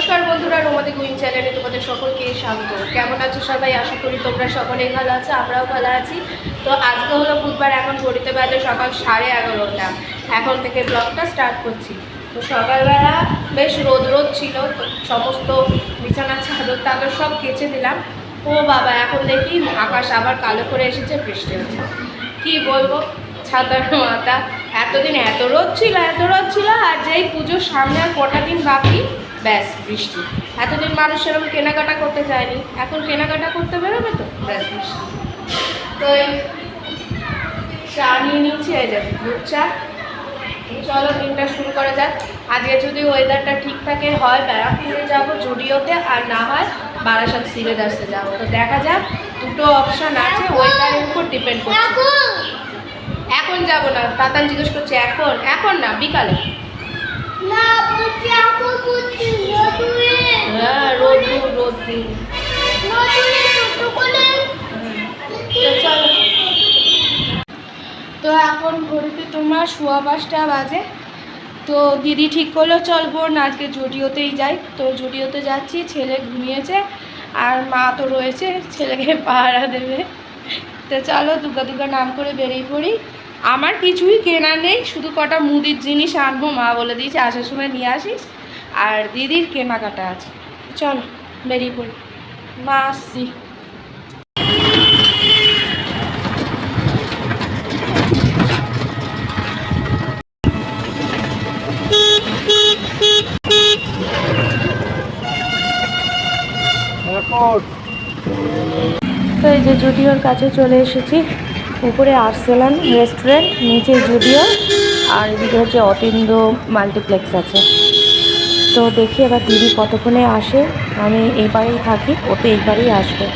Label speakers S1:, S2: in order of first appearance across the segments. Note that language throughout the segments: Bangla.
S1: নমস্কার বন্ধুরা, রোমাদি কুইন চ্যানেলে তোমাদের সকলকে স্বাগত। কেমন আছো সবাই? আশা করি তোমরা সকলেই ভালো আছো, আমরাও ভালো আছি। তো আজকে হলো বুধবার, এখন ঘড়িতে বাজে সকাল 11:30। এখন থেকে ব্লগটা স্টার্ট করছি। তো সকালবেলা বেশ রোদ ছিল, তো সমস্ত বিছানার চাদর টাদর সব কেচে দিলাম। ও বাবা, এখন দেখি আকাশ আবার কালো করে এসেছে, বৃষ্টি হচ্ছে। কি বলবো, ছাতার মাথা। এতদিন এত রোদ ছিল, আর যেই পুজোর সামনে আর কটা দিন বাকি, ব্যাস বৃষ্টি। এতদিন মানুষ সেরকম কেনাকাটা করতে চায়নি, এখন কেনাকাটা করতে বেরোবে তো ব্যাস বৃষ্টি। তো এই চা নিয়ে নিচ্ছি, এই যে দুধ চা। চলো দিনটা শুরু করা যাক। আজকে যদি ওয়েদারটা ঠিক থাকে, হয় ব্যারাকপুরে যাবো জুডিওতে, আর না হয় বারাসাত সিলেদার্সে যাবো। তো দেখা যাক, দুটো অপশান আছে, ওয়েদারের উপর ডিপেন্ড করছে। এখন যাব না, তাতান জিজ্ঞেস করছে এখন এখন না, বিকালে। হ্যাঁ, রোদ তো এখন ঘড়িতে তোমার 5:15 বাজে। তো দিদি ঠিক করলো চল বোন আজকে জুডিওতেই যাই। তো জুডিওতে যাচ্ছি, ছেলে ঘুমিয়েছে আর মা তো রয়েছে, ছেলেকে পাহারা দেবে। তো চলো দুর্গা নাম করে বেরিয়ে পড়ি। আমার কিছুই কেনার নেই, শুধু কটা মুদির জিনিস আনবো, মা বলে দিয়েছে আসার সময় নিয়ে আসিস। আর দিদির কেনাকাটা আছে। চলো বেরিয়ে পড়ি, মা আসছি। তো এই যে জুডিওর কাছে চলে এসেছি। উপরে আর্সেলান রেস্টুরেন্ট, নিচে জুডিও, আর এদিকে হচ্ছে অতীন্দ্র মাল্টিপ্লেক্স আছে। তো দেখি এবার দিদি কতক্ষণে আসে। আমি এইবারেই থাকি, ও তো এইবারেই আসবে।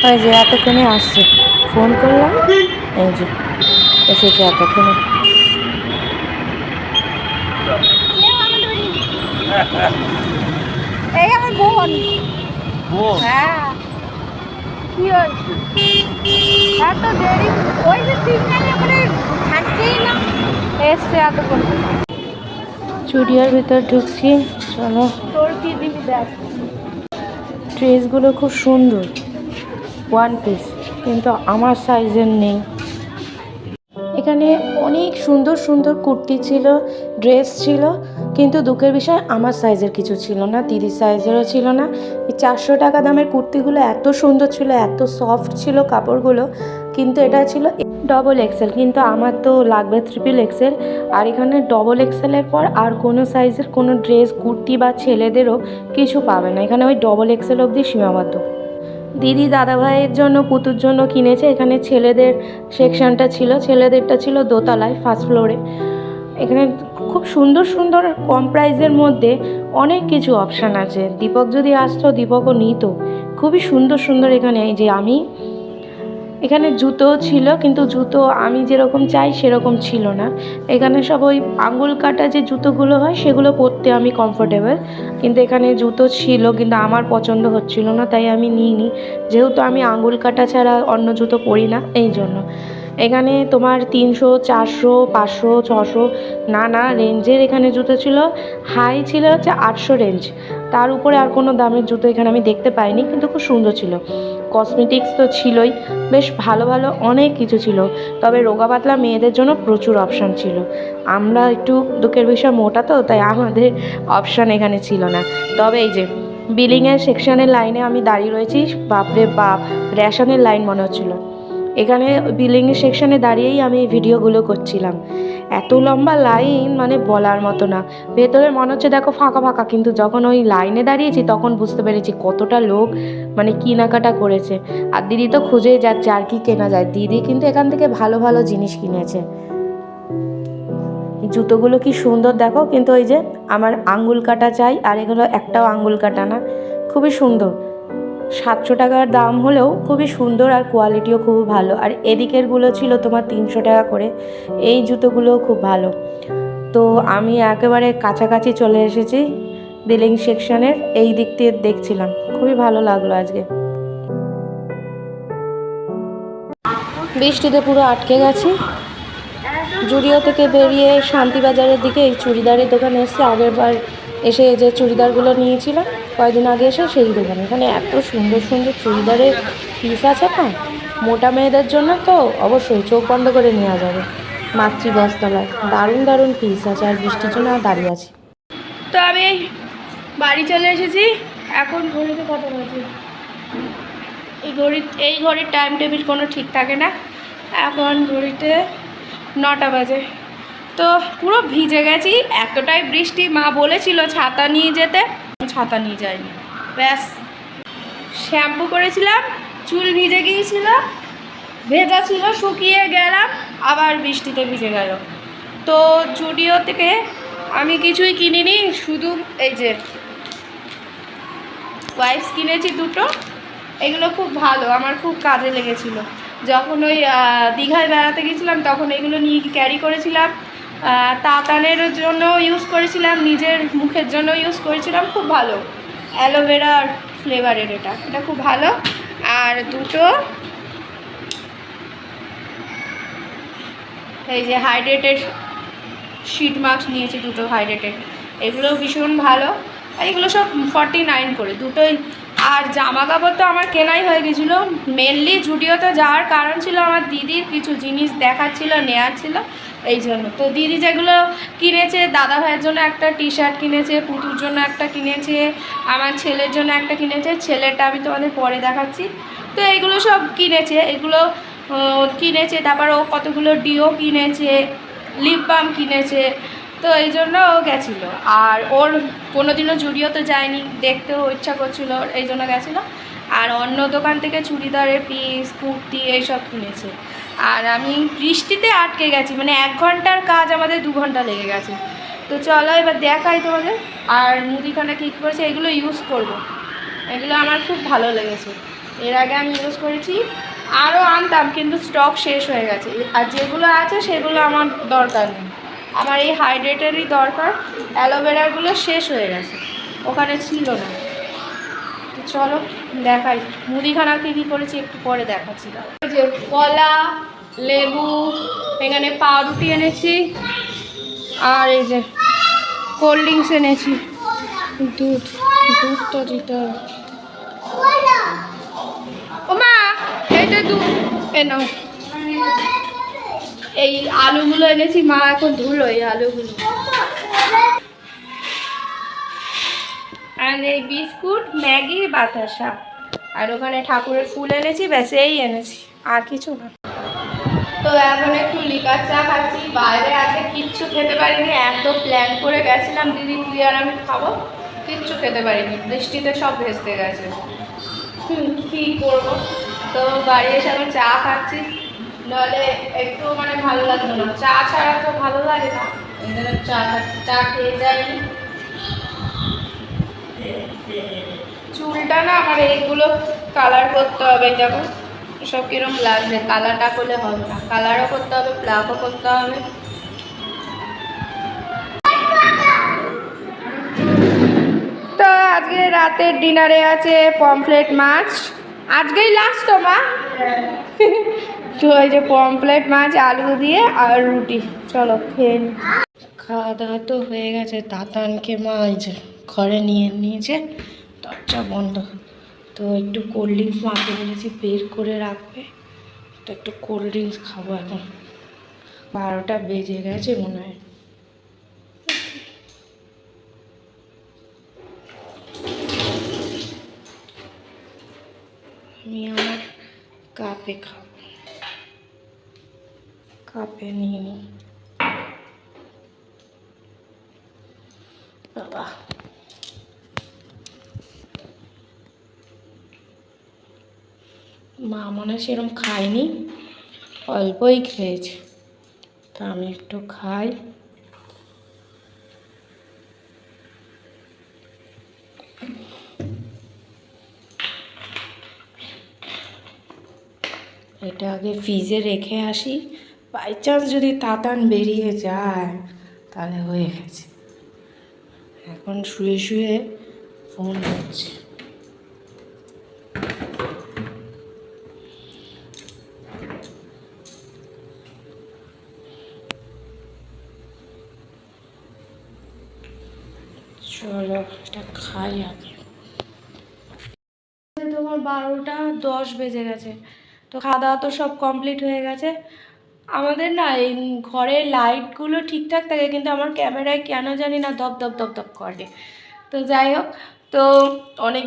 S1: ওই যে এতক্ষণে আসছে, ফোন করলাম, এই যে এসেছে এতক্ষণে। এই আমার বোন। হ্যাঁ, কি হয়েছে এত দেরি? ওই যে সিগন্যালে করে থাকছেই না, এসছে এতক্ষণ। চুড়িয়ার ভিতর ঢুকছি, চলো। তোর কি দিবি দেখ। ড্রেসগুলো খুব সুন্দর, ওয়ান পিস, কিন্তু আমার সাইজের নেই। এখানে অনেক সুন্দর সুন্দর কুর্তি ছিল, ড্রেস ছিল, কিন্তু দুঃখের বিষয় আমার সাইজের কিছু ছিল না, দিদির সাইজেরও ছিল না। এই 400 টাকা দামের কুর্তিগুলো এত সুন্দর ছিল, এত সফট ছিল কাপড়গুলো, কিন্তু এটা ছিল ডবল এক্সেল, কিন্তু আমার তো লাগবে ট্রিপল এক্সেল। আর এখানে ডবল এক্সেলের পর আর কোনো সাইজের কোনো ড্রেস, কুর্তি বা ছেলেদেরও কিছু পাবে না, এখানে ওই ডবল এক্সেল অবধি সীমাবদ্ধ। দিদি দাদাভাইয়ের জন্য, পুতুর জন্য কিনেছে। এখানে ছেলেদের সেকশনটা ছিল, ছেলেদেরটা ছিল দোতলায়, ফার্স্ট ফ্লোরে। এখানে খুব সুন্দর সুন্দর কম প্রাইসের মধ্যে অনেক কিছু অপশান আছে। দীপক যদি আসতো, দীপকও নিত। খুবই সুন্দর সুন্দর এখানে। এই যে আমি এখানে জুতো ছিল, কিন্তু জুতো আমি যেরকম চাই সেরকম ছিল না। এখানে সব ওই আঙুল কাটা যে জুতোগুলো হয় সেগুলো পরতে আমি কমফোর্টেবল, কিন্তু এখানে জুতো ছিল কিন্তু আমার পছন্দ হচ্ছিল না, তাই আমি নিইনি। যেহেতু আমি আঙুল কাটা ছাড়া অন্য জুতো পরি না, এই জন্য। এখানে তোমার 300, 400, 500, 600 নানা রেঞ্জের এখানে জুতো ছিল। হাই ছিল হচ্ছে 800 রেঞ্জ, তার উপরে আর কোনো দামের জুতো এখানে আমি দেখতে পাইনি, কিন্তু খুব সুন্দর ছিল। কসমেটিক্স তো ছিলই, বেশ ভালো ভালো অনেক কিছু ছিল। তবে রোগা পাতলা মেয়েদের জন্য প্রচুর অপশান ছিল। আমরা একটু দুঃখের বিষয় মোটা, তো তাই আমাদের অপশান এখানে ছিল না। তবে এই যে বিলিংয়ের সেকশনের লাইনে আমি দাঁড়িয়ে রয়েছি, বাপরে বাপ, রেশনের লাইন মনে হচ্ছিল। এখানে বিলিংয়ের সেকশনে দাঁড়িয়েই আমি এই ভিডিওগুলো করছিলাম। এত লম্বা লাইন, মানে বলার মতো না। ভেতরে মনে হচ্ছে দেখো ফাঁকা ফাঁকা, কিন্তু যখন ওই লাইনে দাঁড়িয়েছি তখন বুঝতে পেরেছি কতটা লোক মানে কেনাকাটা করেছে। আর দিদি তো খুঁজেই যাচ্ছে আর কি কেনা যায়। দিদি কিন্তু এখান থেকে ভালো ভালো জিনিস কিনেছে।
S2: এই জুতোগুলো কি সুন্দর দেখো, কিন্তু ওই যে আমার আঙ্গুল কাটা চাই, আর এগুলো একটাও আঙ্গুল কাটা না, খুবই সুন্দর। 700 টাকার দাম হলেও খুবই সুন্দর, আর কোয়ালিটিও খুব ভালো। আর এদিকেরগুলো ছিল তোমার 300 টাকা করে। এই জুতোগুলোও খুব ভালো। তো আমি একেবারে কাছাকাছি চলে এসেছি বিলিং সেকশনের, এই দিক দিয়ে দেখছিলাম, খুবই ভালো লাগলো আজকে। বৃষ্টিতে পুরো আটকে গেছি। জুডিও থেকে বেরিয়ে শান্তিবাজারের দিকে এই চুড়িদারের দোকানে এসে, আগের বার এসে যে চুড়িদারগুলো নিয়েছিলাম কয়েকদিন আগে এসে, সেই দোকানে। এখানে এত সুন্দর সুন্দর চুড়িদারের পিস আছে না, মোটা মেয়েদের জন্য তো অবশ্যই চোখ বন্ধ করে নেওয়া যাবে। মাতৃ বস্ত্রালয়, দারুণ দারুণ পিস আছে। আর বৃষ্টির জন্য আর দাঁড়িয়ে আছি।
S1: তো আমি বাড়ি চলে এসেছি। এখন ঘড়িতে কত বাজে? এই ঘড়ির টাইম টেবিল কোনো ঠিক থাকে না। এখন ঘড়িতে 9টা বাজে। তো পুরো ভিজে গেছি, এতটাই বৃষ্টি। মা বলেছিল ছাতা নিয়ে যেতে, ছাতা নিয়ে যাইনি। ব্যাস, শ্যাম্পু করেছিলাম, চুল ভিজে গিয়েছিল, ভেজা ছিল, শুকিয়ে গেলাম, আবার বৃষ্টিতে ভিজে গেল। তো জুডিও থেকে আমি কিছুই কিনিনি, শুধু এই যে ওয়াইপস কিনেছি দুটো। এগুলো খুব ভালো, আমার খুব কাজে লেগেছিলো। যখন ওই দীঘায় বেড়াতে গেছিলাম তখন এগুলো নিয়ে ক্যারি করেছিলাম। তাতানের জন্য ইউজ করেছিলাম, নিজের মুখের জন্য ইউজ করেছিলাম। খুব ভালো, অ্যালোভেরার ফ্লেভারের, এটা খুব ভালো। আর দুটো এই যে হাইড্রেটেড শিট মাস্ক নিয়েছি, দুটো হাইড্রেটেড। এগুলো ভীষণ ভালো। এগুলো সব 49 করে দুটোই। আর জামা কাপড় তো আমার কেনাই হয়ে গেছিলো। মেনলি জুডিওতে যাওয়ার কারণ ছিল আমার দিদির কিছু জিনিস দেখার ছিল, নেওয়ার ছিল, এই জন্য। তো দিদি যেগুলো কিনেছে, দাদা ভাইয়ের জন্য একটা টি শার্ট কিনেছে, পুতুর জন্য একটা কিনেছে, আমার ছেলের জন্য একটা কিনেছে। ছেলেরটা আমি তোমাদের পরে দেখাচ্ছি। তো এইগুলো সব কিনেছে, এগুলো কিনেছে। তারপর ও কতগুলো ডিও কিনেছে, লিপ বাম কিনেছে। তো এই জন্য ও গেছিলো। আর ওর কোনোদিনও জুডিওতে যায়নি, দেখতেও ইচ্ছা করছিলো, এই জন্য গেছিলো। আর অন্য দোকান থেকে চুড়িদারের পিস, কুর্তি এইসব কিনেছে। আর আমি বৃষ্টিতে আটকে গেছি, মানে 1 ঘন্টার কাজ আমাদের 2 ঘন্টা লেগে গেছে। তো চলো এবার দেখাই তোমাদের। আর মুদিখানা কী করেছে, এগুলো ইউজ করব। এগুলো আমার খুব ভালো লেগেছে, এর আগে আমি ইউজ করেছি। আরও আনতাম, কিন্তু স্টক শেষ হয়ে গেছে। আর যেগুলো আছে সেগুলো আমার দরকার নেই, আমার এই হাইড্রেটেরই দরকার। অ্যালোভেরাগুলো শেষ হয়ে গেছে, ওখানে ছিল না। তো চলো দেখাই মুদিখানা কী করেছি, একটু পরে দেখাচ্ছি। এই যে কলা, লেবু, এখানে পাউরুটি এনেছি, আর এই যে কোল্ড ড্রিঙ্কস এনেছি। দুধ তো দিতে হবে। ও মা, এই যে দুধ এনো। এই আলুগুলো এনেছি, মা এখন ধুলো এই আলুগুলো। আর এই বিস্কুট, ম্যাগি, বাতাসা। আর ওখানে ঠাকুরের ফুল এনেছি, ব্যাস এই এনেছি, আর কিছু না। তো এখন একটু লিকার চা খাচ্ছি। বাইরে আগে কিচ্ছু খেতে পারিনি, এত প্ল্যান করে গেছিলাম দিদি তুই আর আমি খাবো, কিচ্ছু খেতে পারিনি, বৃষ্টিতে সব ভেস্তে গেছে। কী করবো? তো বাড়ি এসে আমি চা খাচ্ছি, নাহলে একটু মানে ভালো লাগতো না। চা ছাড়া তো ভালো লাগে না, এই জন্য চা খাচ্ছি। চা খেয়ে যাইনি। চুলটা না আমার এইগুলো কালার করতে হবে, দেখো সব কিরম লাগছে। কালারটা করলে হবে না, কালারও করতে হবে, প্লাকও করতে হবে। তো আজকে রাতের ডিনারে আছে পমফ্লেট মাছ, আজকেই লাস্ট তো মা। তো এই যে পমফ্লেট মাছ আলু দিয়ে আর রুটি, চলো খেয়ে নি। খাওয়া দাওয়া তো হয়ে গেছে। তাতানকে মা এই যে ঘরে নিয়ে নিয়েছে, দরজা বন্ধ। তো একটু কোল্ড ড্রিঙ্কস মাকে বলেছি বের করে রাখবে, তো একটু কোল্ড ড্রিঙ্কস খাবো। এখন 12টা বেজে গেছে মনে হয়। আমি আমার কাপে খাবো, কাপে নিয়ে নিই। বাবা, মা মনে হয় সেরকম খায়নি, অল্পই খেয়েছে। তা আমি একটু খাই।
S2: এটা আগে ফ্রিজে রেখে আসি, বাই চান্স যদি তাতান বেরিয়ে যায় তাহলে হয়ে গেছে। এখন শুয়ে শুয়ে ফোন হচ্ছে। চলো এটা খাই আগে। তোমার 12টা 10 বেজে গেছে, তো খাওয়া দাওয়া তো সব কমপ্লিট হয়ে গেছে। আমাদের না এই ঘরের লাইটগুলো ঠিকঠাক থাকে, কিন্তু আমার ক্যামেরায় কেন জানি না দপ দপ দপ দপ করে। তো যাই হোক, তো অনেক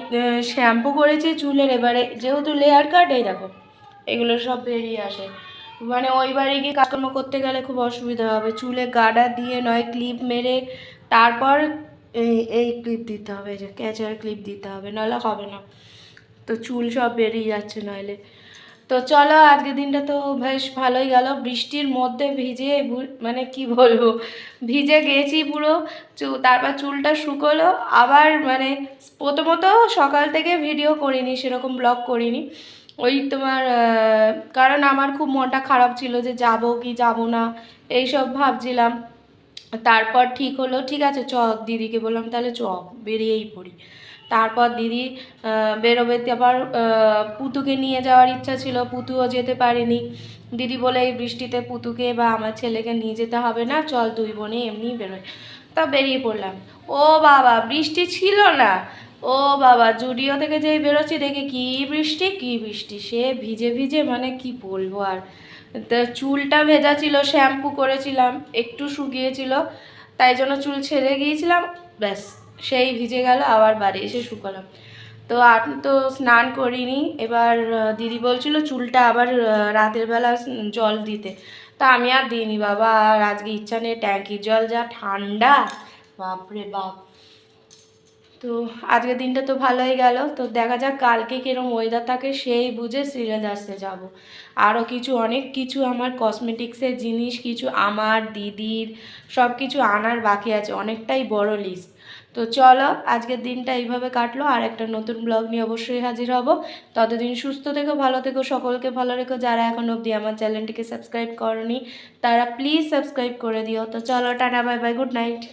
S2: শ্যাম্পু করেছি চুলের, এবারে যেহেতু লেয়ার কাট, এই দেখো এগুলো সব বেরিয়ে আসে। মানে ওই বাড়ি গিয়ে কাজকর্ম করতে গেলে খুব অসুবিধা হবে, চুলে গাডা দিয়ে নয় ক্লিপ মেরে তারপর এই ক্লিপ দিতে হবে, যে ক্যাচার ক্লিপ দিতে হবে, নাহলে হবে না। তো চুল সব বেরিয়ে যাচ্ছে নইলে। তো চলো আজকে দিনটা তো বেশ ভালোই গেল, বৃষ্টির মধ্যে ভিজে মানে কি বলবো, ভিজে গেছি পুরো। তারপর চুলটা শুকোলো আবার, মানে প্রথমত সকাল থেকে ভিডিও করিনি, সেরকম ব্লগ করিনি। ওই তোমার কারণ আমার খুব মনটা খারাপ ছিল যে যাব কি যাব না এইসব ভাবছিলাম। তারপর ঠিক হলো, ঠিক আছে চ, দিদিকে বললাম তাহলে চ বেরিয়েই পড়ি। তারপর দিদি বেরোবে, আবার পুতুকে নিয়ে যাওয়ার ইচ্ছা ছিল, পুতুও যেতে পারেনি। দিদি বলে এই বৃষ্টিতে পুতুকে বা আমার ছেলেকে নিয়ে যেতে হবে না, চল দুই বোনে এমনি বেরোয়। তা বেরিয়ে পড়লাম। ও বাবা বৃষ্টি ছিল না, ও বাবা জুডিও থেকে যেই বেরোচ্ছি দেখি কি বৃষ্টি কি বৃষ্টি, সে ভিজে ভিজে মানে কি বলবো আর। তা চুলটা ভেজা ছিল, শ্যাম্পু করেছিলাম, একটু শুকিয়েছিল, তাই জন্য চুল ছেড়ে গিয়েছিলাম, ব্যাস সেই ভিজে গেল, আবার বাড়ি এসে শুকালাম। তো আমি তো স্নান করিনি, এবার দিদি বলছিল চুলটা আবার রাতের বেলা জল দিতে, তা আমি আর দিইনি বাবা, আর আজকে ইচ্ছা নেই, ট্যাঙ্কির জল যা ঠান্ডা, বাপরে বাপ। তো আজকের দিনটা তো ভালোই গেল, তো দেখা যাক কালকে কিরম ওয়েদার থাকে সেই বুঝে শ্রীলেদার্সে যাব। আরও কিছু অনেক কিছু আমার কসমেটিক্সের জিনিস কিছু আমার দিদির সব কিছু আনার বাকি আছে, অনেকটাই বড় লিস্ট। তো চলো আজকের দিনটা এইভাবে কাটলো, আর একটা নতুন ব্লগ নিয়ে অবশ্যই হাজির হব। ততদিন সুস্থ থেকো, ভালো থেকো, সকলকে ভালো রেখো। যারা এখন অবধি আমার চ্যানেলটিকে সাবস্ক্রাইব করনি তারা প্লিজ সাবস্ক্রাইব করে দিও। তো চলো tata bye bye, good night.